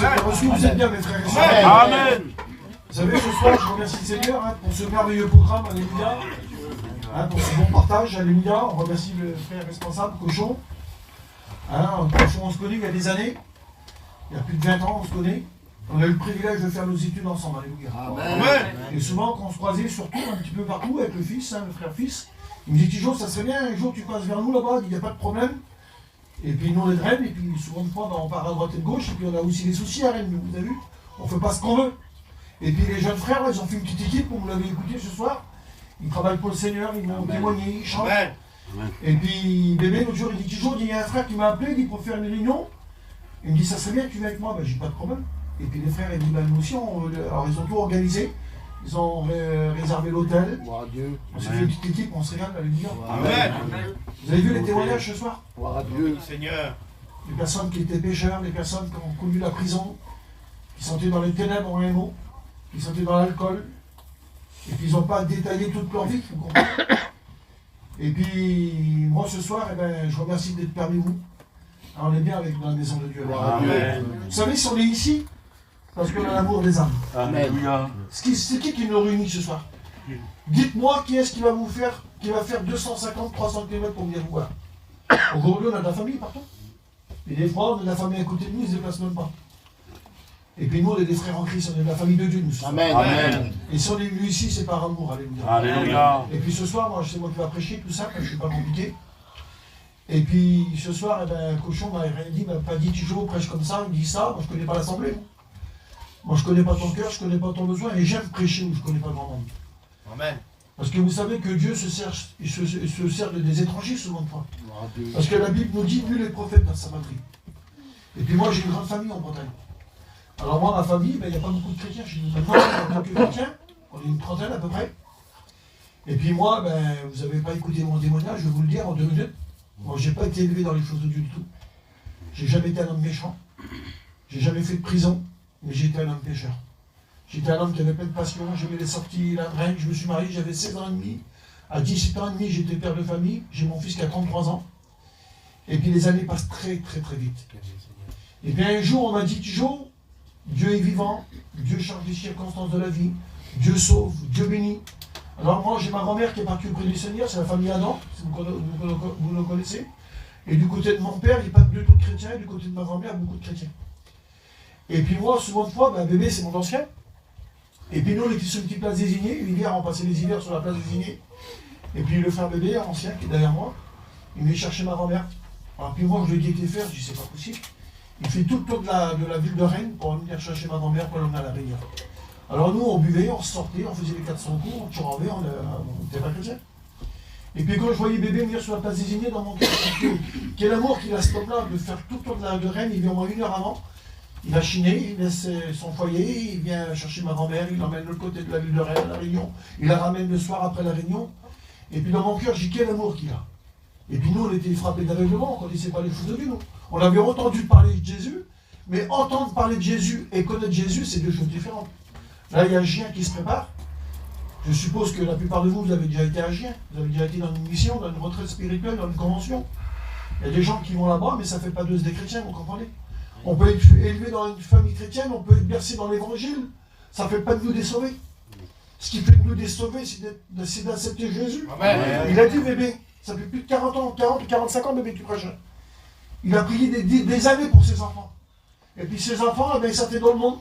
vous êtes bien reçus, vous êtes bien mes frères et sœurs. Amen. Vous savez, ce soir, je remercie le Seigneur pour ce merveilleux programme, alléluia. Pour ce bon partage, alléluia. On remercie le frère responsable, Cochon. Cochon, on se connaît il y a des années. Il y a plus de 20 ans, on se connaît. On a eu le privilège de faire nos études ensemble, alléluia. Amen. Et souvent, quand on se croisait, surtout un petit peu partout, avec le fils, le frère-fils, il me dit, Tijo, ça serait bien, un jour tu passes vers nous là-bas, il n'y a pas de problème. Et puis nous, on est de Rennes, et puis souvent de fois, on part à droite et de gauche, et puis on a aussi des soucis à Rennes, vous avez vu. On ne fait pas ce qu'on veut. Et puis les jeunes frères, là, ils ont fait une petite équipe, comme vous l'avez écouté ce soir. Ils travaillent pour le Seigneur, ils vont témoigner, ils chantent. Amen. Et puis bébé, l'autre jour, il dit, Tijo, il y a un frère qui m'a appelé, il dit, pour faire une réunion. Il me dit, ça serait bien que tu viennes avec moi. Ben, j'ai pas de problème. Et puis les frères, ils disent, ben, nous aussi, alors ils ont tout organisé. Ils ont réservé l'hôtel. On s'est fait une petite équipe, on se régale, alléluia. Amen. Vous avez vu les témoignages ce soir? Dieu, Seigneur. Les personnes qui étaient pécheurs, les personnes qui ont connu la prison, qui sont dans les ténèbres en un mot, qui sont dans l'alcool, et puis ils n'ont pas détaillé toute leur vie, vous comprenez? Et puis, moi ce soir, je remercie d'être parmi vous. Alors, on est bien dans la maison de Dieu. Amen. Vous savez, si on est ici, parce qu'on a l'amour des âmes. Alléluia. C'est qui nous réunit ce soir? Dites-moi qui est-ce qui va faire 250, 300 km pour venir vous voir. Aujourd'hui, on a de la famille partout. Et des fois, on a de la famille à côté de nous, ils ne se déplacent même pas. Et puis nous, on est des frères en Christ, on est de la famille de Dieu, nous. Amen. Amen. Et si on est venu ici, c'est par amour, alléluia. Alléluia. Et puis ce soir, moi, c'est moi qui va prêcher, tout ça, je ne suis pas compliqué. Et puis ce soir, Cochon m'a rien dit, m'a pas dit, toujours prêche comme ça, il me dit ça, moi je ne connais pas l'assemblée. Moi je ne connais pas ton cœur, je ne connais pas ton besoin, et j'aime prêcher où je ne connais pas grand monde. Amen. Parce que vous savez que Dieu se sert des étrangers souvent de fois. Parce que la Bible nous dit, nul est prophète dans sa patrie. Et puis moi j'ai une grande famille en Bretagne. Alors moi, ma famille, il n'y a pas beaucoup de chrétiens chez nous. Maintenant, il y a quelques chrétiens, on est une trentaine à peu près. Et puis moi, vous n'avez pas écouté mon témoignage, je vais vous le dire en 2 minutes. Moi, je n'ai pas été élevé dans les choses de Dieu du tout. J'ai jamais été un homme méchant. J'ai jamais fait de prison, mais j'ai été un homme pécheur. J'étais un homme qui avait plein de passion, j'aimais les sorties, la drague, je me suis marié, j'avais 16 ans et demi. À 17 ans et demi, j'étais père de famille, j'ai mon fils qui a 33 ans. Et puis les années passent très très très vite. Et bien un jour, on m'a dit, Tijo, Dieu est vivant, Dieu change les circonstances de la vie, Dieu sauve, Dieu bénit. Alors moi, j'ai ma grand-mère qui est partie auprès du Seigneur, c'est la famille Adam, si vous le connaissez. Et du côté de mon père, il n'y a pas du tout de chrétiens, et du côté de ma grand-mère, beaucoup de chrétiens. Et puis moi, souvent de fois, bébé, c'est mon ancien. Et puis nous, on était sur une petite place désignée, l'hiver, on passait les hivers sur la place désignée. Et puis le frère bébé, ancien, qui est derrière moi, il venait chercher ma grand-mère. Alors puis moi, je lui ai dit, faire, je dis, c'est pas possible. Il fait tout le tour de la ville de Rennes pour venir chercher ma grand-mère pour l'emmener à la rivière. Alors nous, on buvait, on sortait, on faisait les 400 coups, on turavait, on n'était pas chrétien. Et puis quand je voyais bébé venir sur la place désignée, dans mon cœur, quel amour qu'il a ce homme-là de faire tout le tour de Rennes, il vient au moins 1 heure avant, il a chiné, il laisse son foyer, il vient chercher ma grand-mère, il l'emmène de l'autre côté de la ville de Rennes, à la Réunion, il la ramène le soir après la Réunion. Et puis dans mon cœur, j'ai quel amour qu'il a. Et puis nous, on était frappés d'aveuglement, on ne connaissait pas les choses de Dieu, nous. On avait entendu parler de Jésus, mais entendre parler de Jésus et connaître Jésus, c'est 2 choses différentes. Là, il y a un chien qui se prépare. Je suppose que la plupart de vous, vous avez déjà été un chien. Vous avez déjà été dans une mission, dans une retraite spirituelle, dans une convention. Il y a des gens qui vont là-bas, mais ça ne fait pas d'eux des chrétiens, vous comprenez? On peut être élevé dans une famille chrétienne, on peut être bercé dans l'évangile. Ça ne fait pas de nous des sauvés. Ce qui fait de nous des sauvés, c'est d'accepter Jésus. Amen. Il a dit, bébé, ça fait plus de 40 ans, 40 ou 45 ans, bébé, tu prêches. Il a prié des années pour ses enfants. Et puis ses enfants, ils sortaient dans le monde.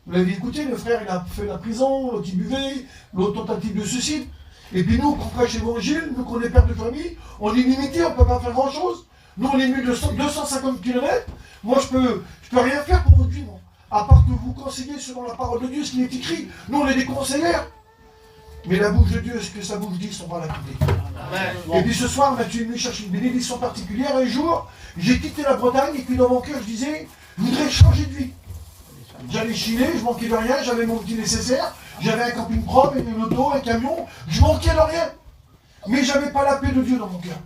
Vous l'avez écouté, le frère, il a fait la prison, l'autre il buvait, l'autre tentative de suicide. Et puis nous, qu'on prêche l'évangile, nous qu'on est père de famille, on est limité, on ne peut pas faire grand-chose. Nous, on est mis de 250 km. Moi, je peux rien faire pour votre vie, moi. À part que vous conseillez selon la parole de Dieu, ce qui est écrit. Nous, on est des conseillers. Mais la bouche de Dieu, ce que sa bouche dit, on va la couper. Et puis ce soir, tu es venu chercher une bénédiction particulière. Un jour, j'ai quitté la Bretagne, et puis dans mon cœur, je disais, je voudrais changer de vie. J'allais chiner, je manquais de rien, j'avais mon petit nécessaire, j'avais un camping propre, une auto, un camion, je manquais de rien. Mais j'avais pas la paix de Dieu dans mon cœur.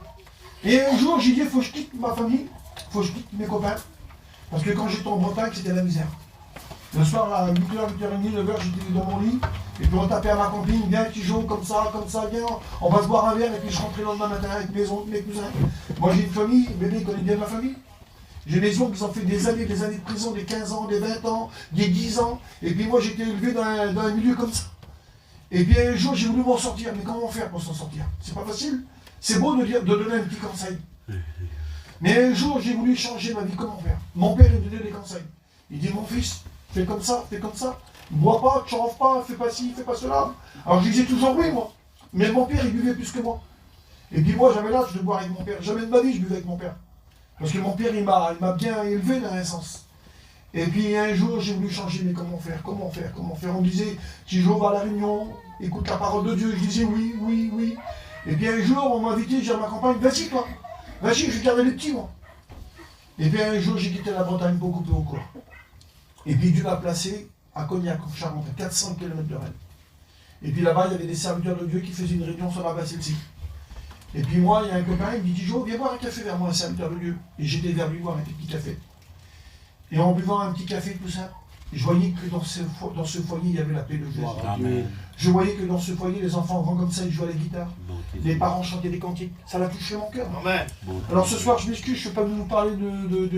Et un jour, j'ai dit, il faut que je quitte ma famille, il faut que je quitte mes copains. Parce que quand j'étais en Bretagne, c'était la misère. Le soir, à 8h, 8h30, 9h, j'étais dans mon lit, et puis on tapait à ma copine, viens, petit jour, comme ça, viens, on va se boire un verre, et puis je rentrais le lendemain matin avec mes oncles, mes cousins. Moi, j'ai une famille, bébé, il connaît bien ma famille. J'ai des oncles qui ont fait des années de prison, des 15 ans, des 20 ans, des 10 ans. Et puis moi, j'étais élevé dans un milieu comme ça. Et puis un jour, j'ai voulu m'en sortir. Mais comment faire pour s'en sortir? C'est pas facile. C'est beau de donner un petit conseil. Mais un jour, j'ai voulu changer ma vie. Comment faire? Mon père, il me donnait des conseils. Il dit, mon fils, fais comme ça, fais comme ça. Bois pas, ne chauffe pas, fais pas ci, fais pas cela. Alors je disais toujours oui, moi. Mais mon père, il buvait plus que moi. Et puis moi, j'avais l'âge de boire avec mon père. Jamais de ma vie, je buvais avec mon père. Parce que mon père, il m'a bien élevé dans un sens. Et puis un jour, j'ai voulu changer, mais comment faire? On me disait, Tijo, va à la réunion, écoute la parole de Dieu. Je disais oui, oui, oui. Et puis un jour, on m'a invité, j'ai dit à ma compagne, vas-y toi, vas-y, je garde les petits, moi. Et puis un jour, j'ai quitté la Bretagne beaucoup plus au cours. Et puis Dieu m'a placé à Cognac, en Charente, à 400 km de Rennes. Et puis là-bas, il y avait des serviteurs de Dieu qui faisaient une réunion sur la basse Celsi. Et puis moi, il y a un copain, il me dit, Tijo, viens boire un café vers moi, un serviteur de Dieu. Et j'étais vers lui boire un petit café. Et en buvant un petit café, tout ça, je voyais que dans ce foyer, il y avait la paix de Jésus. Amen. Je voyais que dans ce foyer, les enfants grands comme ça, ils jouaient à la guitare. Les parents chantaient des cantiques. Ça l'a touché mon cœur. Amen. Alors ce soir, je m'excuse, je ne peux pas vous parler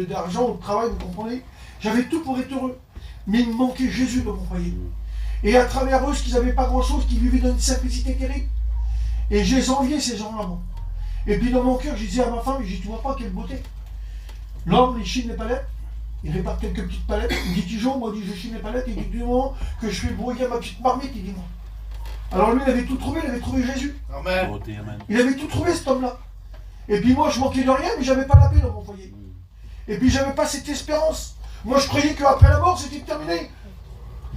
d'argent ou de travail, vous comprenez? J'avais tout pour être heureux. Mais il me manquait Jésus dans mon foyer. Et à travers eux, ce qu'ils n'avaient pas grand-chose, qui vivaient dans une simplicité terrible. Et je les enviais, ces gens-là, moi. Et puis dans mon cœur, je disais à ma femme, je dis, tu vois pas quelle beauté. L'homme, il chine les palettes, il répare quelques petites palettes. Il dit, Tijo, moi, je chine les palettes, il dit, du moment que je fais brouiller ma petite marmite, il dit, moi. Alors lui, il avait tout trouvé, il avait trouvé Jésus. Amen. Il avait tout trouvé, cet homme-là. Et puis moi, je manquais de rien, mais j'avais pas la paix dans mon foyer. Et puis j'avais pas cette espérance. Moi, je croyais qu'après la mort, c'était terminé.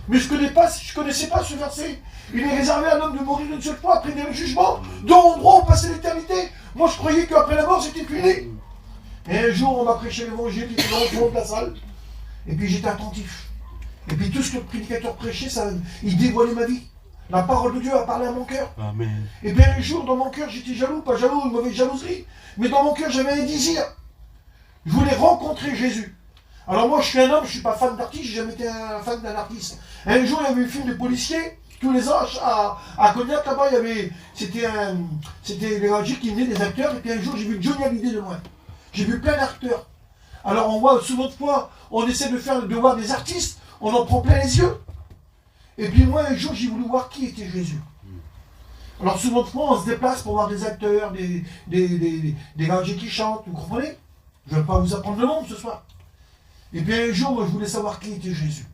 Mais je connaissais pas ce verset. Il est réservé à l'homme de mourir une seule fois, après le jugement, dont on droit passer l'éternité. Moi, je croyais qu'après la mort, c'était fini. Et un jour, on m'a prêché l'évangile, j'étais dans le fond de la salle. Et puis j'étais attentif. Et puis tout ce que le prédicateur prêchait, il dévoilait ma vie. La parole de Dieu a parlé à mon cœur. Amen. Et bien un jour, dans mon cœur, j'étais jaloux, pas jaloux, une mauvaise jalouserie. Mais dans mon cœur, j'avais un désir. Je voulais rencontrer Jésus. Alors moi, je suis un homme, je ne suis pas fan d'artiste, j'ai jamais été un fan d'un artiste. Un jour, il y avait un film de policiers, tous les ans, à Cognac, là-bas, c'était les radios qui venaient, des acteurs, et puis un jour, j'ai vu Johnny Hallyday de loin. J'ai vu plein d'acteurs. Alors on voit, souvent de fois, on essaie de voir des artistes, on en prend plein les yeux. Et puis moi, un jour, j'ai voulu voir qui était Jésus. Alors souvent de fois, on se déplace pour voir des acteurs, des radios qui chantent, vous comprenez? Je ne vais pas vous apprendre le nom ce soir. Et puis un jour, moi, je voulais savoir qui était Jésus.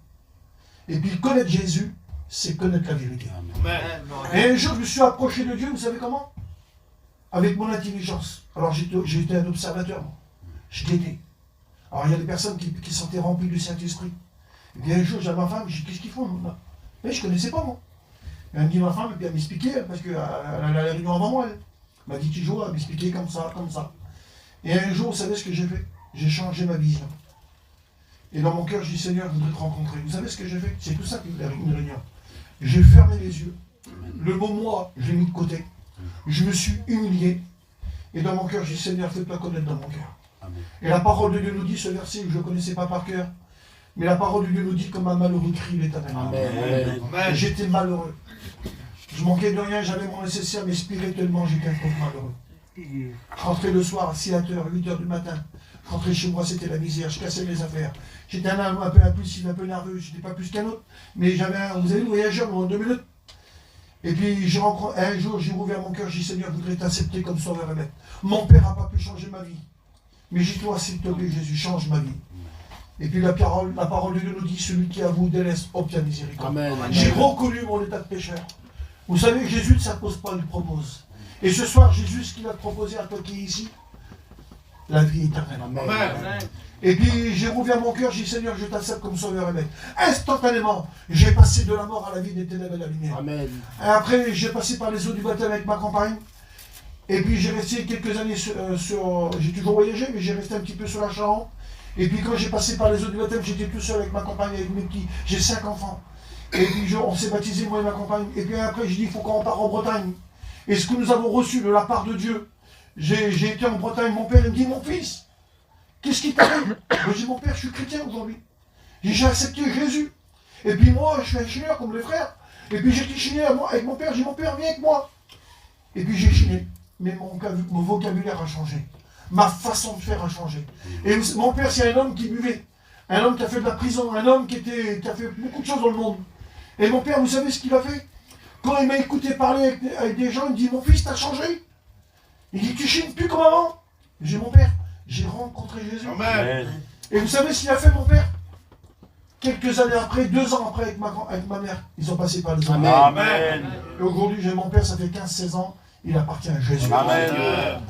Et puis connaître Jésus, c'est connaître la vérité. Amen. Et un jour, je me suis approché de Dieu, vous savez comment? Avec mon intelligence. Alors j'étais un observateur, moi. Je guettais. Alors il y a des personnes qui sentaient remplies du Saint-Esprit. Et puis un jour, j'ai à ma femme, je dis, qu'est-ce qu'ils font là? Mais je ne connaissais pas, moi. Et elle me dit, ma femme, et puis elle m'expliquait, parce qu'elle a la réunion avant moi, elle m'a dit, Tijo, elle m'expliquait comme ça, comme ça. Et un jour, vous savez ce que j'ai fait? J'ai changé ma vision. Et dans mon cœur, je dis, Seigneur, je voudrais te rencontrer. Vous savez ce que j'ai fait? C'est tout ça une réunion. J'ai fermé les yeux. Le mot moi, je l'ai mis de côté. Je me suis humilié. Et dans mon cœur, je dis, Seigneur, fais-toi connaître dans mon cœur. Et la parole de Dieu nous dit, ce verset que je ne connaissais pas par cœur, mais la parole de Dieu nous dit, comme un malheureux crie l'Éternel. J'étais malheureux. Je manquais de rien, j'avais mon nécessaire, mais spirituellement, j'étais un pauvre malheureux. Je rentrais le soir à 6h, 8h du matin. Je rentrais chez moi, c'était la misère, je cassais mes affaires. J'étais un peu impulsif, un peu nerveux, je n'étais pas plus qu'un autre. Mais j'avais vous avez vu, voyageur en 2 minutes. Et puis un jour, j'ai rouvert mon cœur, j'ai dit, Seigneur, je voudrais t'accepter comme sauveur et maître. Mon père n'a pas pu changer ma vie. Mais j'ai toi, s'il te plaît, Jésus, change ma vie. Et puis la parole de Dieu nous dit, celui qui avoue délaisse obtient miséricorde. J'ai reconnu mon état de pécheur. Vous savez, Jésus ne s'impose pas, il propose. Et ce soir, Jésus, ce qu'il a proposé à toi qui es ici, la vie éternelle. Amen. Et puis j'ai rouvert mon cœur, j'ai dit, Seigneur, je t'accepte comme sauveur et maître. Instantanément, j'ai passé de la mort à la vie, des ténèbres à la lumière. Amen. Et après, j'ai passé par les eaux du baptême avec ma compagne. Et puis j'ai resté quelques années j'ai toujours voyagé, mais j'ai resté un petit peu sur la Charente. Et puis quand j'ai passé par les eaux du baptême, j'étais tout seul avec ma compagne, avec mes petits. J'ai 5 enfants. Et puis on s'est baptisé, moi et ma compagne. Et puis après, j'ai dit, il faut qu'on parte en Bretagne. Et ce que nous avons reçu de la part de Dieu, j'ai été en Bretagne, mon père il me dit, mon fils, qu'est-ce qui t'arrive? Moi je dis, mon père, je suis chrétien aujourd'hui. J'ai accepté Jésus. Et puis moi, je suis un chineur comme les frères. Et puis j'étais chiné avec mon père, j'ai dit, mon père, viens avec moi. Et puis j'ai chiné. Mais mon vocabulaire a changé. ma façon de faire a changé. Et mon père, c'est un homme qui buvait. Un homme qui a fait de la prison, un homme qui a fait beaucoup de choses dans le monde. Et mon père, vous savez ce qu'il a fait? Quand il m'a écouté parler avec des gens, il me dit, mon fils, t'as changé? Il dit, tu chines plus comme avant? J'ai dit, mon père, j'ai rencontré Jésus. Amen. Et vous savez ce qu'il a fait, mon père? Quelques années après, 2 ans après, avec ma mère, ils ont passé par les hommes. Amen. Et aujourd'hui, j'ai mon père, ça fait 15-16 ans, il appartient à Jésus. Amen.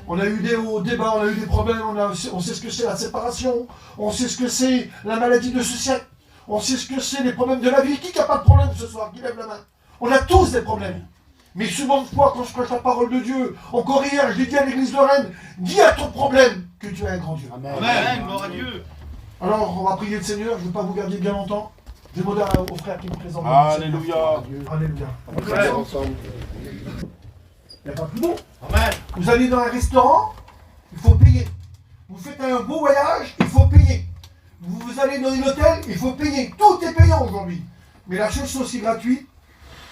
On a eu des hauts débats, on a eu des problèmes, on sait ce que c'est la séparation, on sait ce que c'est la maladie de ce siècle, on sait ce que c'est les problèmes de la vie. Qui n'a pas de problème ce soir? Qui lève la main? On a tous des problèmes. Mais souvent de fois, quand je prêche la parole de Dieu, encore hier, je l'ai dit à l'église de Rennes, dis à ton problème que tu es un grand Dieu. Amen. Gloire à Dieu. Alors, on va prier le Seigneur, je ne vais pas vous garder bien longtemps. Je demande aux frères qui me présentent. Alléluia. Alléluia. On va prier ensemble. Il n'y a pas plus bon. Amen. Vous allez dans un restaurant, il faut payer. Vous faites un beau voyage, il faut payer. Vous allez dans un hôtel, il faut payer. Tout est payant aujourd'hui. Mais la chose aussi gratuite,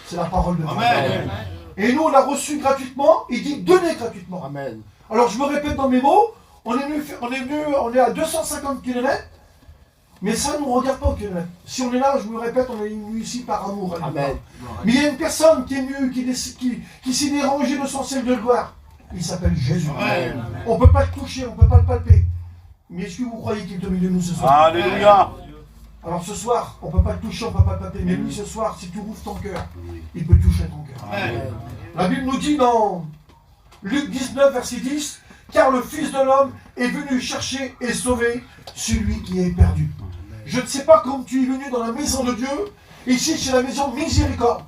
c'est la parole de Dieu. Amen. Et nous, on l'a reçu gratuitement, il dit donnez gratuitement. Amen. Alors je me répète dans mes mots, on est à 250 km, mais ça ne nous regarde pas au kilomètre. Si on est là, je me répète, on est venu ici par amour. Amen. Mais il y a une personne qui est venue, qui s'est dérangée de son ciel de gloire. Il s'appelle Jésus. Amen. On ne peut pas le toucher, on ne peut pas le palper. Mais est-ce que vous croyez qu'il est au milieu de nous ce soir? Alléluia. Alors ce soir, on ne peut pas le toucher, on ne peut pas le palper. Mais lui, ce soir, si tu ouvres ton cœur, il peut toucher ton cœur. Amen. La Bible nous dit dans Luc 19, verset 10, car le Fils de l'homme est venu chercher et sauver celui qui est perdu. Je ne sais pas comment tu es venu dans la maison de Dieu. Ici, c'est la maison de miséricorde.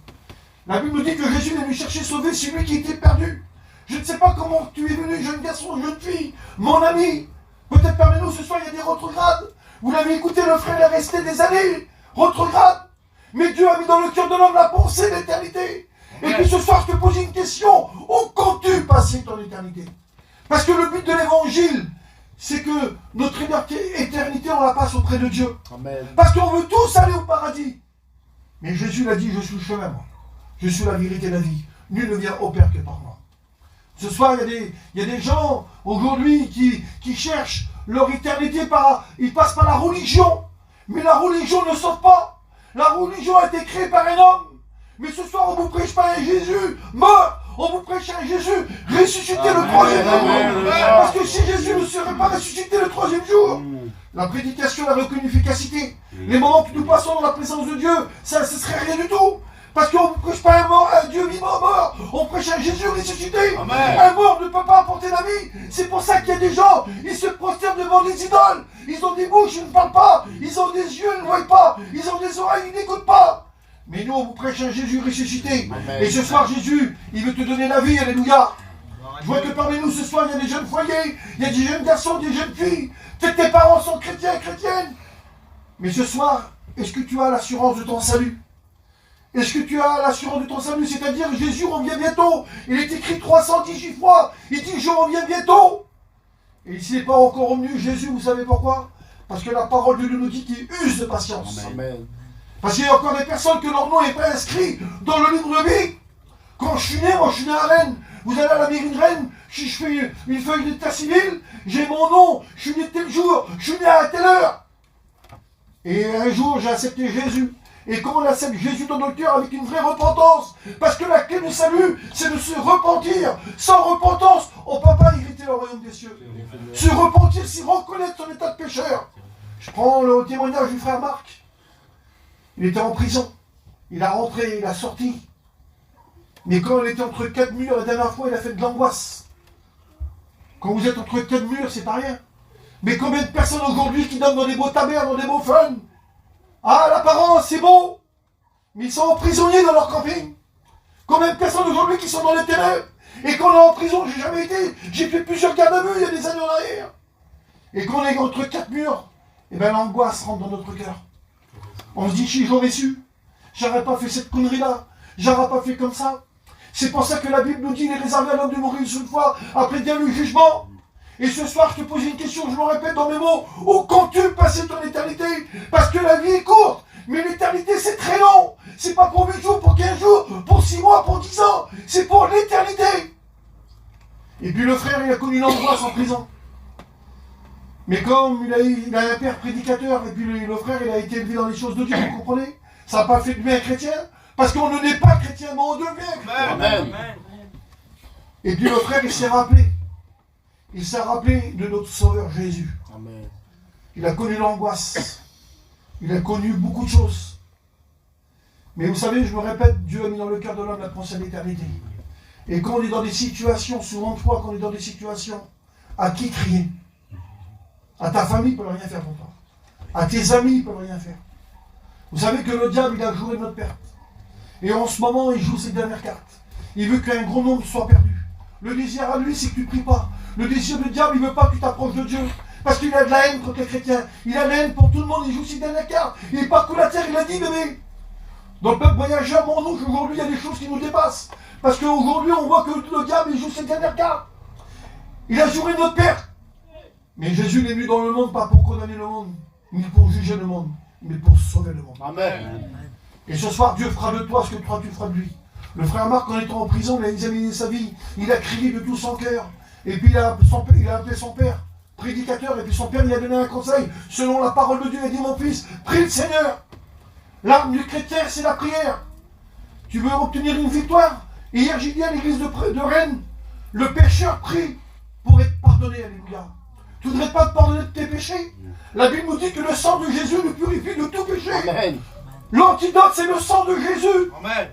La Bible nous dit que Jésus est venu chercher et sauver celui qui était perdu. Je ne sais pas comment tu es venu, jeune garçon, jeune fille, mon ami. Peut-être parmi nous ce soir, il y a des rétrogrades. Vous l'avez écouté, le frère est resté des années. Rétrograde. Mais Dieu a mis dans le cœur de l'homme la pensée d'éternité. Et puis ce soir, je te pose une question. Où comptes-tu passer ton éternité? Parce que le but de l'évangile, c'est que notre éternité, on la passe auprès de Dieu. Amen. Parce qu'on veut tous aller au paradis. Mais Jésus l'a dit, je suis le chemin, moi. Je suis la vérité et la vie. Nul ne vient au Père que par moi. Ce soir, il y a des gens, aujourd'hui, qui cherchent leur éternité ils passent par la religion. Mais la religion ne sauve pas. La religion a été créée par un homme. Mais ce soir, on ne vous prêche pas un Jésus mort. On vous prêche un Jésus ressuscité le 3e jour. Parce que si Jésus ne serait pas ressuscité le 3e jour, la prédication n'aurait aucune efficacité. Les moments que nous passons dans la présence de Dieu, ça ne serait rien du tout. Parce qu'on ne prêche pas un Dieu vivant mort, on prêche un Jésus ressuscité. Amen. Un mort ne peut pas apporter la vie. C'est pour ça qu'il y a des gens, ils se prosternent devant des idoles. Ils ont des bouches, ils ne parlent pas. Ils ont des yeux, ils ne voient pas. Ils ont des oreilles, ils n'écoutent pas. Mais nous, on vous prêche un Jésus ressuscité. Amen. Et ce soir, Jésus, il veut te donner la vie. Alléluia. Je vois que parmi nous, ce soir, il y a des jeunes foyers, il y a des jeunes garçons, des jeunes filles. Peut-être tes parents sont chrétiens, chrétiennes. Mais ce soir, est-ce que tu as l'assurance de ton salut? Est-ce que tu as l'assurance de ton salut? C'est-à-dire, Jésus revient bientôt. Il est écrit 318 fois. Il dit, je reviens bientôt. Et s'il n'est pas encore revenu, Jésus, vous savez pourquoi? Parce que la parole de Dieu nous dit qu'il use de patience. Amen. Parce qu'il y a encore des personnes que leur nom n'est pas inscrit dans le livre de vie. Quand je suis né, moi je suis né à Rennes. Vous allez à la mairie de Rennes, si je fais une feuille d'état civil, j'ai mon nom, je suis né tel jour, je suis né à telle heure. Et un jour, j'ai accepté Jésus. Et quand on accepte Jésus dans notre cœur avec une vraie repentance, parce que la clé du salut, c'est de se repentir. Sans repentance, on ne peut pas hériter le royaume des cieux. Se repentir, c'est reconnaître son état de pécheur. Je prends le témoignage du frère Marc. Il était en prison. Il a rentré, il a sorti. Mais quand il était entre 4 murs, la dernière fois, il a fait de l'angoisse. Quand vous êtes entre 4 murs, c'est pas rien. Mais combien de personnes aujourd'hui qui donnent dans des beaux tabernes, dans des beaux fun? Ah, l'apparence, c'est beau. Mais ils sont prisonniers dans leur camping. Combien de personnes aujourd'hui qui sont dans les ténèbres? Et quand on est en prison, j'ai jamais été. J'ai fait plusieurs gardes à vue il y a des années en arrière. Et quand on est entre 4 murs, eh bien l'angoisse rentre dans notre cœur. On se dit, si j'aurais su, j'aurais pas fait cette connerie-là, j'aurais pas fait comme ça. C'est pour ça que la Bible nous dit, il est réservé à l'homme de mourir une seule fois, après bien le jugement. Et ce soir, je te pose une question, je me répète dans mes mots, où comptes-tu passer ton éternité? Parce que la vie est courte, mais l'éternité c'est très long. C'est pas pour 8 jours, pour 15 jours, pour 6 mois, pour 10 ans, c'est pour l'éternité. Et puis le frère, il a connu l'angoisse en prison. Mais comme il a un père prédicateur, et puis le frère, il a été élevé dans les choses de Dieu, vous comprenez? Ça n'a pas fait de lui un chrétien, parce qu'on ne naît pas chrétien, mais on devient chrétien. Amen. Et puis le frère, il s'est rappelé. Il s'est rappelé de notre Sauveur Jésus. Amen. Il a connu l'angoisse. Il a connu beaucoup de choses. Mais vous savez, je me répète, Dieu a mis dans le cœur de l'homme la pensée d'éternité. Et quand on est dans des situations, souvent de fois, quand on est dans des situations, à qui crier? À ta famille, il ne peut rien faire pour toi. À tes amis, il ne peut rien faire. Vous savez que le diable, il a joué notre perte. Et en ce moment, il joue ses dernières cartes. Il veut qu'un grand nombre soit perdu. Le désir à lui, c'est que tu ne pries pas. Le désir du diable, il ne veut pas que tu t'approches de Dieu. Parce qu'il a de la haine contre les chrétiens. Il a de la haine pour tout le monde. Il joue ses dernières cartes. Il parcourt la terre, il a dit, bébé. Dans le peuple voyageur, mon oncle, aujourd'hui, il y a des choses qui nous dépassent. Parce qu'aujourd'hui, on voit que le diable, il joue ses dernières cartes. Il a joué notre père. Mais Jésus n'est venu dans le monde pas pour condamner le monde, ni pour juger le monde, mais pour sauver le monde. Amen. Et ce soir, Dieu fera de toi ce que toi tu feras de lui. Le frère Marc, en étant en prison, il a examiné sa vie, il a crié de tout son cœur. Et puis il a appelé son père, prédicateur, et puis son père lui a donné un conseil. Selon la parole de Dieu, il a dit, mon fils, prie le Seigneur. L'arme du chrétien, c'est la prière. Tu veux obtenir une victoire? Et hier, j'ai dit à l'église de Rennes, le pécheur prie pour être pardonné, alléluia. Tu ne voudrais pas te pardonner de tes péchés? La Bible nous dit que le sang de Jésus nous purifie de tout péché. Amen. L'antidote, c'est le sang de Jésus. Amen.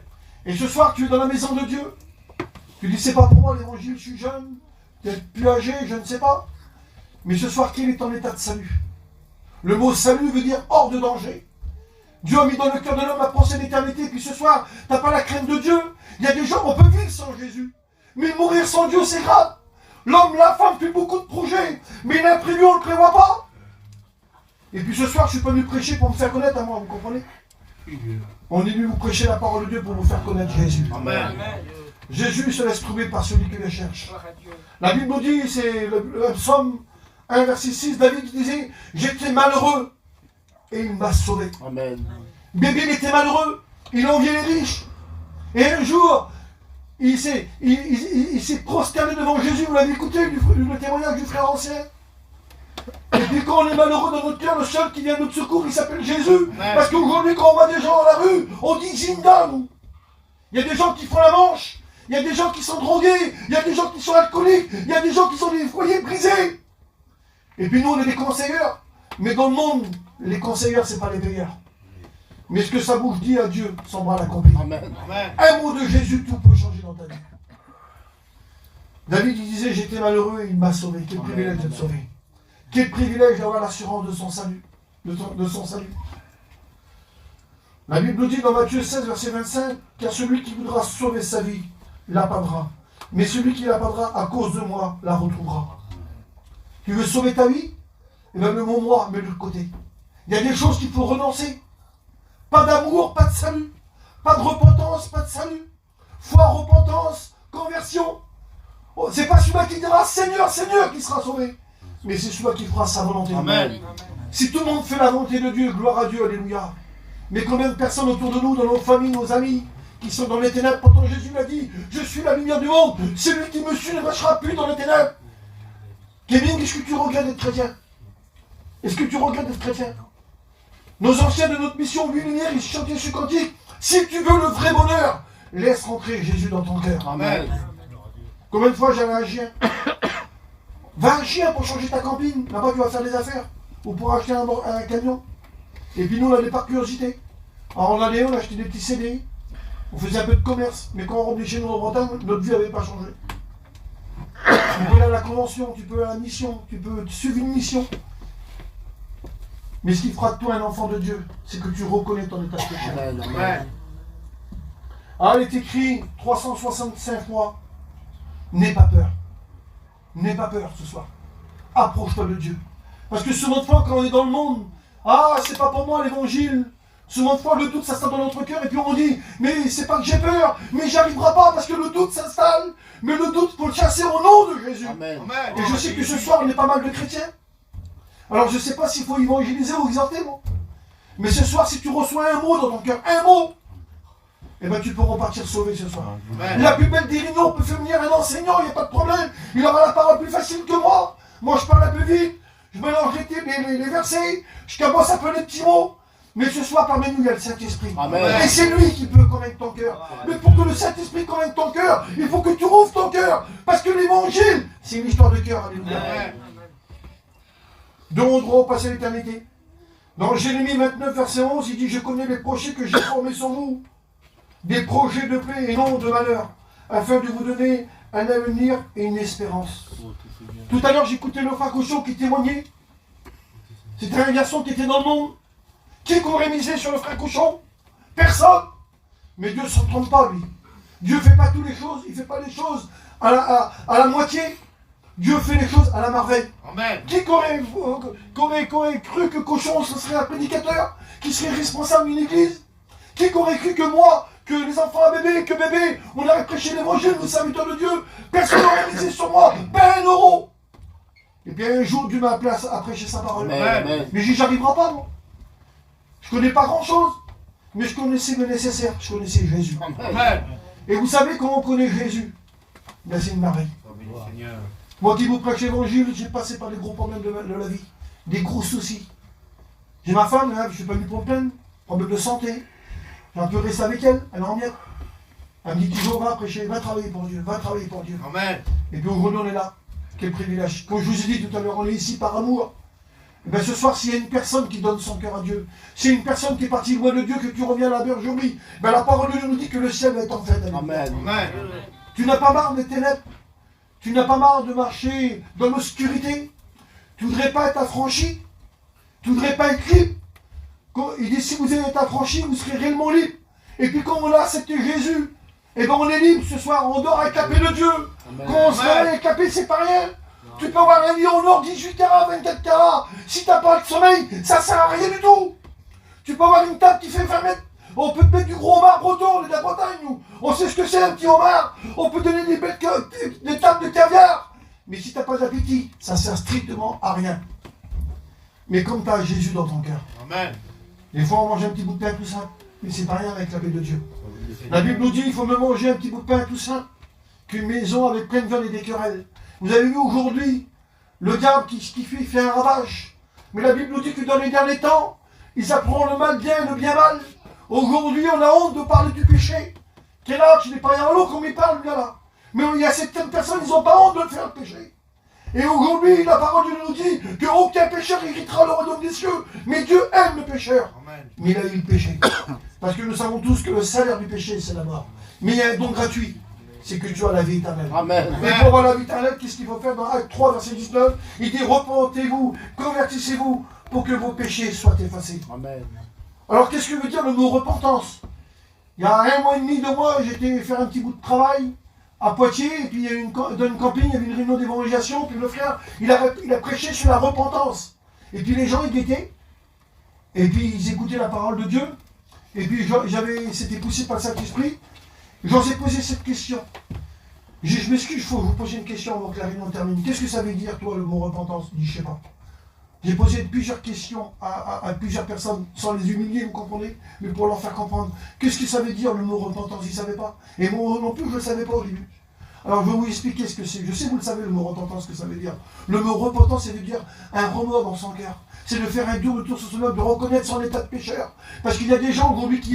Et ce soir, tu es dans la maison de Dieu. Tu dis, c'est pas pour moi l'évangile, je suis jeune, peut-être plus âgé, je ne sais pas. Mais ce soir, quel est ton état de salut? Le mot salut veut dire hors de danger. Dieu a mis dans le cœur de l'homme la pensée d'éternité. Puis ce soir, tu n'as pas la crainte de Dieu. Il y a des gens, on peut vivre sans Jésus. Mais mourir sans Dieu, c'est grave. L'homme, la femme fait beaucoup de projets, mais l'imprévu, on ne le prévoit pas. Et puis ce soir, je ne suis pas venu prêcher pour me faire connaître à moi, vous comprenez? On est venu vous prêcher la parole de Dieu pour vous faire connaître Jésus. Amen. Jésus se laisse trouver par celui qui le cherche. La Bible nous dit, c'est le psaume 1, verset 6, David disait, j'étais malheureux et il m'a sauvé. Amen. Bébé, il était malheureux, il enviait les riches. Et un jour, il s'est prosterné devant Jésus. Vous l'avez écouté, le témoignage du frère ancien. Et puis quand on est malheureux dans notre cœur, le seul qui vient à notre secours, il s'appelle Jésus. Parce qu'aujourd'hui, quand on voit des gens dans la rue, on dit Zinda, nous. Il y a des gens qui font la manche, il y a des gens qui sont drogués, il y a des gens qui sont alcooliques, il y a des gens qui sont des foyers brisés. Et puis nous, on est des conseilleurs. Mais dans le monde, les conseilleurs, c'est pas les payeurs. Mais ce que sa bouche dit à Dieu, son bras l'accomplit. Amen. Un mot de Jésus, tout peut changer dans ta vie. David, il disait, j'étais malheureux et il m'a sauvé. Quel privilège d'être sauvé. Quel privilège d'avoir l'assurance de son salut. De son salut. La Bible nous dit dans Matthieu 16, verset 25, car celui qui voudra sauver sa vie, la perdra. Mais celui qui la perdra à cause de moi, la retrouvera. Tu veux sauver ta vie? Eh bien, le mot moi, mets-le de côté. Il y a des choses qu'il faut renoncer. Pas d'amour, pas de salut. Pas de repentance, pas de salut. Foi, repentance, conversion. Oh, c'est pas celui-là qui dira Seigneur, Seigneur qui sera sauvé. Mais c'est celui-là qui fera sa volonté. Amen. Si tout le monde fait la volonté de Dieu, gloire à Dieu, alléluia. Mais combien de personnes autour de nous, dans nos familles, nos amis, qui sont dans les ténèbres, pourtant Jésus l'a dit, je suis la lumière du monde. Celui qui me suit ne marchera plus dans les ténèbres. Kevin, qu'est-ce que tu regrettes d'être chrétien? Est-ce que tu regrettes d'être chrétien? Nos anciens de notre mission, 8 lumières, ils chantaient ce cantique. Si tu veux le vrai bonheur, laisse rentrer Jésus dans ton cœur. Amen. Combien de fois j'avais un chien? Va un chien pour changer ta camping. Là-bas, tu vas faire des affaires. Ou pour acheter un camion. Et puis nous, on allait par curiosité. Alors on allait, on achetait des petits CD. On faisait un peu de commerce. Mais quand on revenait chez nous en Bretagne, notre vie n'avait pas changé. Tu peux aller à la convention, tu peux aller à la mission, tu peux suivre une mission. Mais ce qui fera de toi un enfant de Dieu, c'est que tu reconnais ton état de péché. Amen. Ah, il est écrit 365 fois, n'aie pas peur. N'aie pas peur ce soir. Approche-toi de Dieu. Parce que souvent de fois, quand on est dans le monde, ah, c'est pas pour moi l'évangile. Souvent de fois, le doute s'installe dans notre cœur et puis on dit, mais c'est pas que j'ai peur, mais j'y arriverai pas parce que le doute s'installe. Mais le doute, faut le chasser au nom de Jésus. Amen. Et je sais que ce soir, on est pas mal de chrétiens. Alors je sais pas s'il faut évangéliser ou exhorter, moi. Mais ce soir, si tu reçois un mot dans ton cœur, un mot, eh ben tu peux repartir sauvé ce soir. Amen. La plus belle des réunions peut faire venir un enseignant, il n'y a pas de problème. Il aura la parole plus facile que moi. Moi, je parle un peu vite. je mélange les versets, je commence un peu les petits mots. Mais ce soir, parmi nous, il y a le Saint-Esprit. Et c'est lui qui peut convaincre ton cœur. Mais pour que le Saint-Esprit convainque ton cœur, il faut que tu rouvres ton cœur. Parce que l'évangile, c'est une histoire de cœur. Alléluia. Dont on doit passer l'éternité. Dans Jérémie 29, verset 11, il dit, je connais les projets que j'ai formés sur vous. Des projets de paix et non de malheur. Afin de vous donner un avenir et une espérance. Tout à l'heure, j'écoutais le frère Cochon qui témoignait. C'était un garçon qui était dans le monde. Qui aurait misé sur le frère Cochon? Personne. Mais Dieu ne s'en trompe pas, lui. Dieu ne fait pas toutes les choses. Il ne fait pas les choses à la moitié. Dieu fait les choses à la merveille. Amen. Qui aurait cru que Cochon, ce serait un prédicateur? Qui serait responsable d'une église? Qui aurait cru que moi, que les enfants à bébé, on aurait prêché l'évangile, le serviteur de Dieu? Personne n'aurait misé sur moi. Pas un euro. Et puis un jour, Dieu m'a appelé à prêcher sa parole. Amen. Mais j'y arriverai pas, moi. Je ne connais pas grand-chose, mais je connaissais le nécessaire. Je connaissais Jésus. Amen. Et vous savez comment on connaît Jésus? Ben, c'est une merveille. Moi qui vous prêche l'évangile, j'ai passé par des gros problèmes de la vie. Des gros soucis. J'ai ma femme, hein, je ne suis pas venu pour me plaindre. Problème de santé. J'ai un peu resté avec elle, elle est en miettes. Elle me dit toujours, va prêcher, va travailler pour Dieu, va travailler pour Dieu. Amen. Et puis aujourd'hui on est là. Quel privilège. Comme je vous ai dit tout à l'heure, on est ici par amour. Et bien ce soir, s'il y a une personne qui donne son cœur à Dieu, c'est une personne qui est partie loin de Dieu, que tu reviens à la bergerie, ben la parole de Dieu nous dit que le ciel va être en fait. Amen. Amen. Tu n'as pas marre des ténèbres. Tu n'as pas marre de marcher dans l'obscurité. Tu ne voudrais pas être affranchi. Tu ne voudrais pas être libre. Il dit, si vous êtes affranchi, vous serez réellement libre. Et puis quand on a accepté Jésus, et ben on est libre ce soir, on dort avec la paix de Dieu. Amen. Quand on se réveille avec la paix, c'est pas rien. Non. Tu peux avoir un lit en or 18 carats, 24 carats. Si tu n'as pas de sommeil, ça ne sert à rien du tout. Tu peux avoir une table qui fait 20 mètres. On peut te mettre du gros homard breton, on est de la Bretagne, nous. On sait ce que c'est un petit homard. On peut donner des tables de caviar. Mais si tu n'as pas d'appétit, ça ne sert strictement à rien. Mais comme tu as Jésus dans ton cœur. Amen. Des fois, on mange un petit bout de pain tout simple. Mais c'est pas rien avec la paix de Dieu. La Bible nous dit qu'il faut me manger un petit bout de pain tout simple qu'une maison avec plein de viande et des querelles. Vous avez vu aujourd'hui le diable qui fait un ravage. Mais la Bible nous dit que dans les derniers temps, ils apprendront le mal bien et le bien mal. Aujourd'hui, on a honte de parler du péché. Quel âge, il n'est pas à l'eau comme il parle, là. Mais il y a certaines personnes, ils n'ont pas honte de le faire, le péché. Et aujourd'hui, la parole de Dieu nous dit qu'aucun pécheur héritera le royaume des cieux. Mais Dieu aime le pécheur. Amen. Mais il a eu le péché. Parce que nous savons tous que le salaire du péché, c'est la mort. Mais il y a un don gratuit. C'est que tu as la vie éternelle. Amen. Mais pour avoir la vie éternelle, qu'est-ce qu'il faut faire dans Acte 3, verset 19? Il dit, repentez-vous, convertissez-vous, pour que vos péchés soient effacés. Amen. Alors, qu'est-ce que veut dire le mot repentance? Il y a 1 mois et demi, 2 mois, j'étais faire un petit bout de travail à Poitiers, et puis il y a dans une campagne, il y avait une réunion d'évangélisation, puis le frère, il a prêché sur la repentance. Et puis les gens, ils guettaient, et puis ils écoutaient la parole de Dieu, et puis c'était poussé par le Saint-Esprit. J'osais poser cette question. Je m'excuse, il faut vous poser une question avant que la réunion termine. Qu'est-ce que ça veut dire, toi, le mot repentance? Je dis, je sais pas. J'ai posé plusieurs questions à plusieurs personnes, sans les humilier, vous comprenez, mais pour leur faire comprendre. Qu'est-ce que ça veut dire, le mot repentance? Ils ne savaient pas. Et moi non plus, je ne le savais pas au début. Alors, je vais vous expliquer ce que c'est. Je sais, vous le savez, le mot repentance, ce que ça veut dire. Le mot repentance, ça veut dire un remords dans son cœur. C'est de faire un double tour sur son œuvre, de reconnaître son état de pécheur. Parce qu'il y a des gens aujourd'hui qui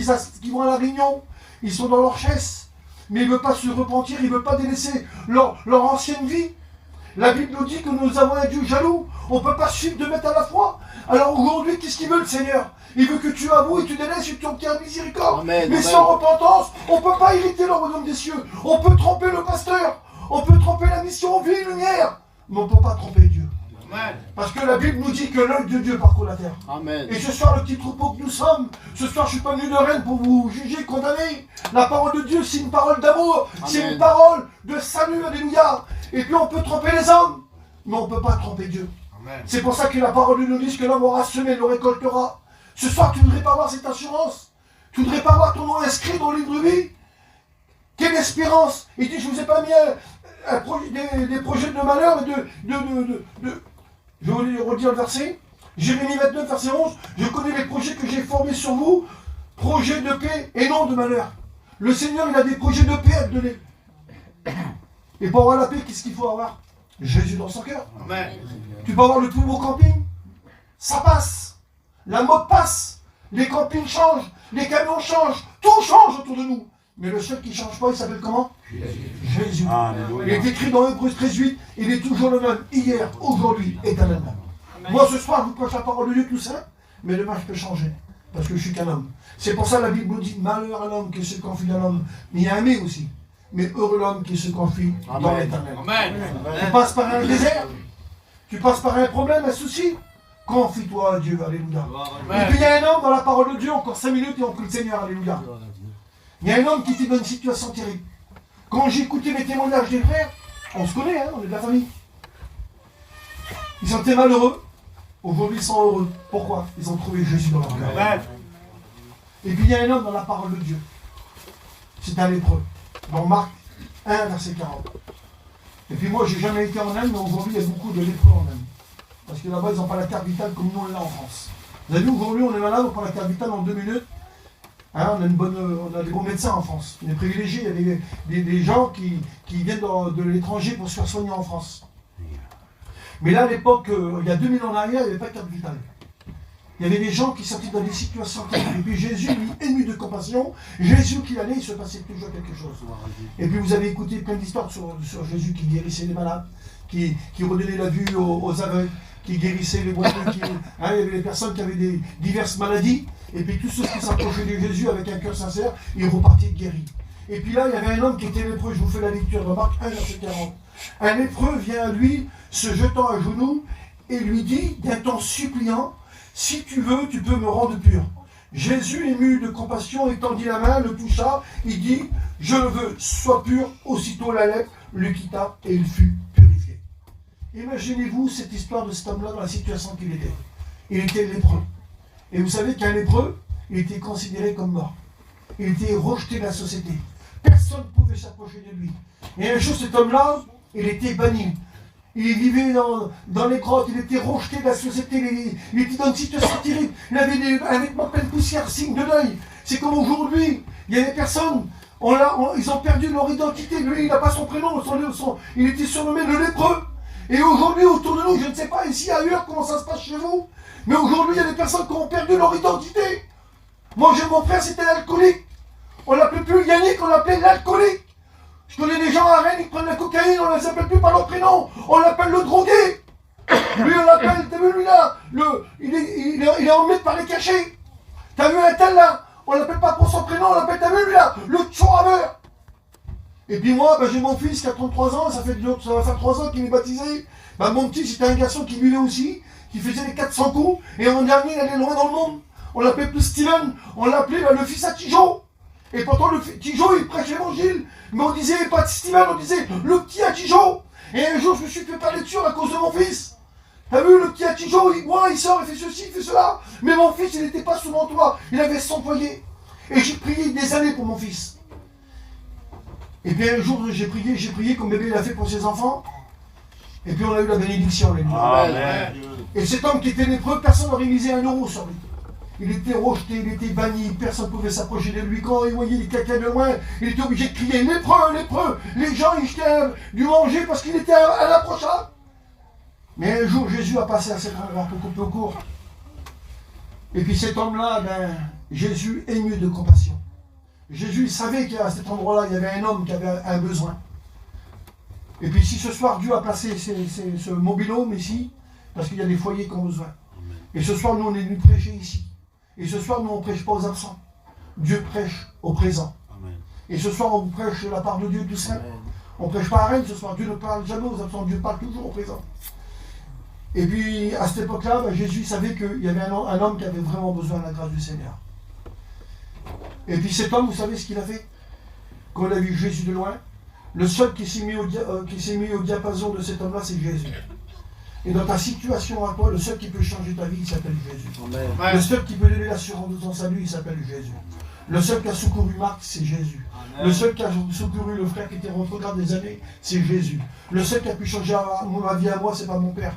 vont à la réunion, ils sont dans leur chaise, mais ils ne veulent pas se repentir, ils ne veulent pas délaisser leur ancienne vie. La Bible nous dit que nous avons un Dieu jaloux. On ne peut pas suivre 2 mètres à la fois. Alors aujourd'hui, qu'est-ce qu'il veut, le Seigneur? Il veut que tu avoues et tu délaisses et tu obtiens miséricorde. Amen, mais amen. Sans repentance, on ne peut pas hériter le royaume des cieux. On peut tromper le pasteur. On peut tromper la mission vie et lumière. Mais on ne peut pas tromper Dieu. Amen. Parce que la Bible nous dit que l'œil de Dieu parcourt la terre. Amen. Et ce soir, le petit troupeau que nous sommes, ce soir, je ne suis pas venu de reine pour vous juger, condamner. La parole de Dieu, c'est une parole d'amour. C'est une parole de salut. Alléluia. Et puis on peut tromper les hommes, mais on ne peut pas tromper Dieu. C'est pour ça que la parole nous dit que l'homme aura semé, le récoltera. Ce soir, tu ne voudrais pas avoir cette assurance. Tu ne voudrais pas avoir ton nom inscrit dans le livre de vie. Quelle espérance! Il dit, je ne vous ai pas mis des projets de malheur, je vais vous redire le verset. Jérémie 29, verset 11. Je connais les projets que j'ai formés sur vous, projets de paix et non de malheur. Le Seigneur, il a des projets de paix à te donner. Et pour avoir la paix, qu'est-ce qu'il faut avoir? Jésus dans son cœur. Amen. Tu peux avoir le plus beau camping, ça passe. La mode passe. Les campings changent, les camions changent, tout change autour de nous. Mais le seul qui ne change pas, il s'appelle comment? Jésus. Il est écrit dans Hébreux 13:8, il est toujours le même, hier, aujourd'hui, éternellement. Moi ce soir, je vous prêche la parole de Dieu tout ça, mais demain je peux changer, parce que je suis qu'un homme. C'est pour ça la Bible nous dit, malheur à l'homme qui se confie dans l'homme, mais il y a un mais aussi. Mais heureux l'homme qui se confie dans l'éternel. Tu passes par un désert, tu passes par un problème, un souci, confie-toi à Dieu, alléluia. Et puis il y a un homme dans la parole de Dieu, encore 5 minutes et on prie le Seigneur, alléluia. Il y a un homme qui était dans une situation terrible. Quand j'ai écouté les témoignages des frères, on se connaît, hein, on est de la famille. Ils étaient malheureux, aujourd'hui ils sont heureux. Pourquoi? Ils ont trouvé Jésus dans leur cœur. Et puis il y a un homme dans la parole de Dieu. C'est un lépreux. Dans Marc 1, verset 40. Et puis moi, j'ai jamais été en Inde, mais aujourd'hui, il y a beaucoup de lépreux en Inde. Parce que là-bas, ils n'ont pas la carte vitale comme nous, on l'a en France. Vous avez vu, aujourd'hui, on est malade, on prend la carte vitale en 2 minutes. Hein, on a des bons médecins en France. On est privilégiés. Il y a des gens qui viennent de l'étranger pour se faire soigner en France. Mais là, à l'époque, il y a 2000 ans en arrière, il n'y avait pas de carte vitale. Il y avait des gens qui sortaient dans des situations terribles. Et puis Jésus, lui, ému de compassion, Jésus qui allait, il se passait toujours quelque chose. Et puis vous avez écouté plein d'histoires sur Jésus qui guérissait les malades, qui redonnait la vue aux aveugles, qui guérissait les boiteux, il y avait des personnes qui avaient diverses maladies. Et puis tous ceux qui s'approchaient de Jésus avec un cœur sincère, ils repartaient guéris. Et puis là, il y avait un homme qui était lépreux, je vous fais la lecture de Marc 1, verset 40. Un lépreux vient à lui, se jetant à genoux, et lui dit, d'un ton suppliant, si tu veux, tu peux me rendre pur. Jésus, ému de compassion, étendit la main, le toucha, il dit, je le veux, sois pur. Aussitôt la lèpre le quitta et il fut purifié. Imaginez-vous cette histoire de cet homme-là dans la situation qu'il était. Il était lépreux. Et vous savez qu'un lépreux, il était considéré comme mort. Il était rejeté de la société. Personne ne pouvait s'approcher de lui. Et un jour, cet homme-là, il était banni. Il vivait dans les grottes, il était rejeté de la société, il était dans une situation terrible. Il avait un vêtement plein de poussière, signe de deuil. C'est comme aujourd'hui, il y a des personnes, ils ont perdu leur identité. Lui, il n'a pas son prénom, il était surnommé le lépreux. Et aujourd'hui, autour de nous, je ne sais pas ici, ailleurs, comment ça se passe chez vous, mais aujourd'hui, il y a des personnes qui ont perdu leur identité. Moi, mon frère, c'était l'alcoolique. On ne l'appelait plus Yannick, on l'appelait l'alcoolique. Je connais des gens à Rennes, ils prennent la cocaïne, on ne les appelle plus par leur prénom, on l'appelle le drogué. Lui, on l'appelle, t'as vu lui là, il est emmené par les cachets. T'as vu un tel là, on ne l'appelle pas pour son prénom, on l'appelle, t'as vu lui là, le tchouraveur. Et puis moi, j'ai mon fils qui a 33 ans, ça va faire 3 ans qu'il est baptisé. Mon petit, c'était un garçon qui buvait aussi, qui faisait les 400 coups, et en dernier, il allait loin dans le monde. On l'appelait plus Steven, on l'appelait le fils à Tijo. Et pourtant, le Tijo, il prêche l'évangile. Mais on disait pas de Steven, on disait le petit à Tijo. Et un jour, je me suis fait parler dessus à cause de mon fils. T'as vu, le petit à Tijo, il boit, il sort, il fait ceci, il fait cela. Mais mon fils, il n'était pas sous mon toit. Il avait 100 foyers. Et j'ai prié des années pour mon fils. Et puis un jour, j'ai prié comme bébé l'a fait pour ses enfants. Et puis on a eu la bénédiction. Amen. Et cet homme qui était lépreux, personne n'aurait misé 1 euro sur lui. Il était rejeté, il était banni, personne ne pouvait s'approcher de lui. Quand il voyait quelqu'un de loin, il était obligé de crier « Lépreux, lépreux !» Les gens, ils jetaient du manger parce qu'il était à l'approchable. Mais un jour, Jésus a passé à cet endroit pour couper au court. Et puis cet homme-là, Jésus ému de compassion. Jésus, il savait qu'à cet endroit-là, il y avait un homme qui avait un besoin. Et puis si ce soir, Dieu a placé ce mobil-home ici, parce qu'il y a des foyers qui ont besoin. Et ce soir, nous, on est venus prêcher ici. Et ce soir, nous, on ne prêche pas aux absents. Dieu prêche au présent. Amen. Et ce soir, on vous prêche la part de Dieu tout seul. On ne prêche pas à Rennes ce soir. Dieu ne parle jamais aux absents. Dieu parle toujours au présent. Et puis, à cette époque-là, Jésus savait qu'il y avait un homme qui avait vraiment besoin de la grâce du Seigneur. Et puis cet homme, vous savez ce qu'il a fait? Quand on a vu Jésus de loin, le seul qui s'est mis au diapason de cet homme-là, c'est Jésus. Et dans ta situation à toi, le seul qui peut changer ta vie, il s'appelle Jésus. Amen. Le seul qui peut donner l'assurance de ton salut, il s'appelle Jésus. Le seul qui a secouru Marc, c'est Jésus. Amen. Le seul qui a secouru le frère qui était rentré dans des années, c'est Jésus. Le seul qui a pu changer ma vie à moi, c'est pas mon père.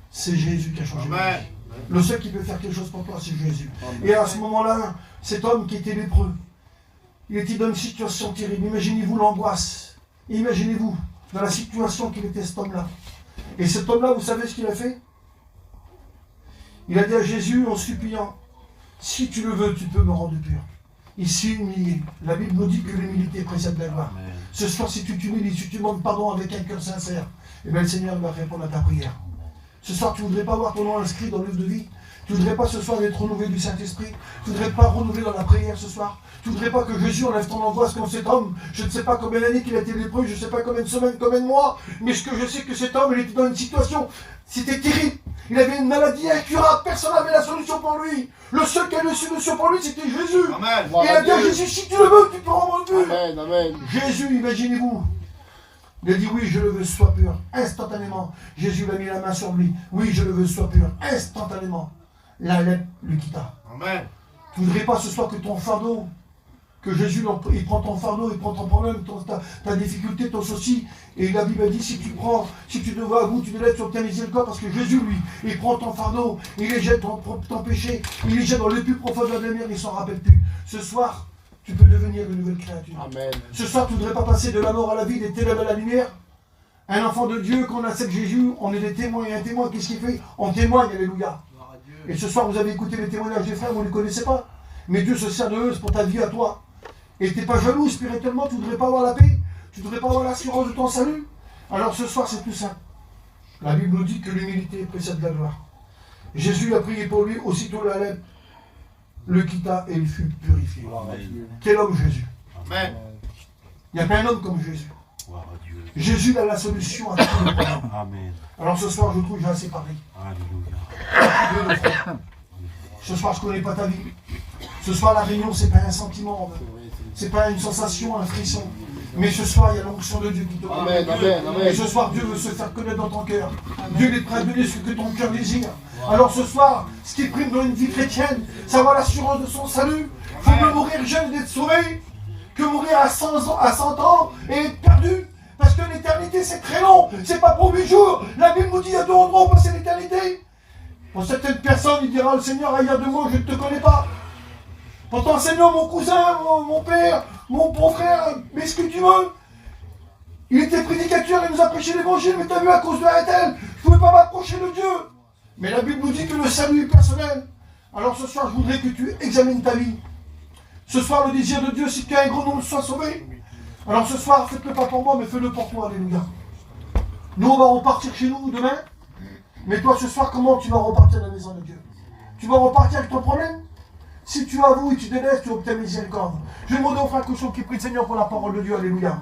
C'est Jésus qui a changé ma vie. Le seul qui peut faire quelque chose pour toi, c'est Jésus. Amen. Et à ce moment-là, cet homme qui était lépreux, il était dans une situation terrible. Imaginez-vous l'angoisse. Imaginez-vous dans la situation qu'il était cet homme-là. Et cet homme-là, vous savez ce qu'il a fait? Il a dit à Jésus en suppliant, si tu le veux, tu peux me rendre pur. Il s'est humilié. La Bible nous dit que l'humilité précède la gloire. Ce soir, si tu t'humilies, si tu demandes pardon avec un cœur sincère, eh bien le Seigneur va répondre à ta prière. Ce soir, tu ne voudrais pas voir ton nom inscrit dans le livre de vie. Tu ne voudrais pas ce soir être renouvelé du Saint-Esprit. Tu ne voudrais pas renouveler dans la prière ce soir. Tu ne voudrais pas que Jésus enlève ton angoisse comme cet homme. Je ne sais pas combien d'années qu'il a été lépreux, je ne sais pas combien de semaines, combien de mois. Mais ce que je sais que cet homme, il était dans une situation, c'était terrible. Il avait une maladie incurable, personne n'avait la solution pour lui. Le seul qui avait la solution pour lui, c'était Jésus. Amen. Et il a dit à Jésus, si tu le veux, tu peux rendre pur. Amen, amen. Jésus, imaginez-vous. Il a dit, oui, je le veux, sois pur. Instantanément. Jésus a mis la main sur lui. Oui, je le veux, sois pur. Instantanément. La lèpre le quitta. Amen. Tu ne voudrais pas ce soir que ton fardeau, que Jésus, il prend ton fardeau, il prend ton problème, ta difficulté, ton souci. Et la Bible dit, si tu te vas à bout, tu te lèves sur ta miséricorde, parce que Jésus, lui, il prend ton fardeau, il les jette ton péché, il les jette dans les plus profondeurs de la mer, il ne s'en rappelle plus. Ce soir, tu peux devenir une nouvelle créature. Amen. Ce soir, tu ne voudrais pas passer de la mort à la vie, des ténèbres à la lumière. Un enfant de Dieu, qu'on accepte Jésus, on est des témoins. Et un témoin, qu'est-ce qu'il fait? On témoigne, alléluia. Et ce soir, vous avez écouté les témoignages des frères, vous ne les connaissez pas. Mais Dieu se sert de eux pour ta vie à toi. Et tu n'es pas jaloux spirituellement, tu ne voudrais pas avoir la paix, tu ne voudrais pas avoir l'assurance de ton salut. Alors ce soir, c'est tout simple. La Bible nous dit que l'humilité précède la gloire. Jésus a prié pour lui, aussitôt la lèpre le quitta et il fut purifié. Quel homme Jésus? Amen. Il n'y a pas un homme comme Jésus. Gloire à Dieu. Jésus a la solution à tous les problèmes. Amen. Alors ce soir, je trouve que j'ai assez parlé. Alléluia. Ce soir, je ne connais pas ta vie. Ce soir, la réunion, ce n'est pas un sentiment. Ce n'est pas une sensation, un frisson. Mais ce soir, il y a l'onction de Dieu qui te parle. Amen, amen, amen. Et ce soir, Dieu veut se faire connaître dans ton cœur. Dieu est prêt à donner ce que ton cœur désire. Alors ce soir, ce qui prime dans une vie chrétienne, c'est avoir l'assurance de son salut. Il faut mieux mourir jeune d'être sauvé que mourir à 100 ans et être perdu. Parce que l'éternité, c'est très long. C'est pas pour 8 jours. La Bible nous dit, il y a 2 endroits où passer l'éternité. Pour certaines personnes, il dira, le Seigneur, il y a 2 mois, je ne te connais pas. Pourtant, Seigneur, mon cousin, mon père, mon beau-frère, mais ce que tu veux. Il était prédicateur, il nous a prêché l'évangile, mais tu as vu, à cause de la telle, je ne pouvais pas m'approcher de Dieu. Mais la Bible nous dit que le salut est personnel. Alors ce soir, je voudrais que tu examines ta vie. Ce soir, le désir de Dieu, c'est qu'un grand nombre soit sauvé. Alors ce soir, faites-le pas pour moi, mais fais-le pour toi, alléluia. Nous, on va repartir chez nous demain. Mais toi, ce soir, comment tu vas repartir à la maison de Dieu? Tu vas repartir avec ton problème? Si tu avoues et tu délaisses, tu obtiens miséricorde. Je vais demander au frère Cochon qui prie le Seigneur pour la parole de Dieu, alléluia.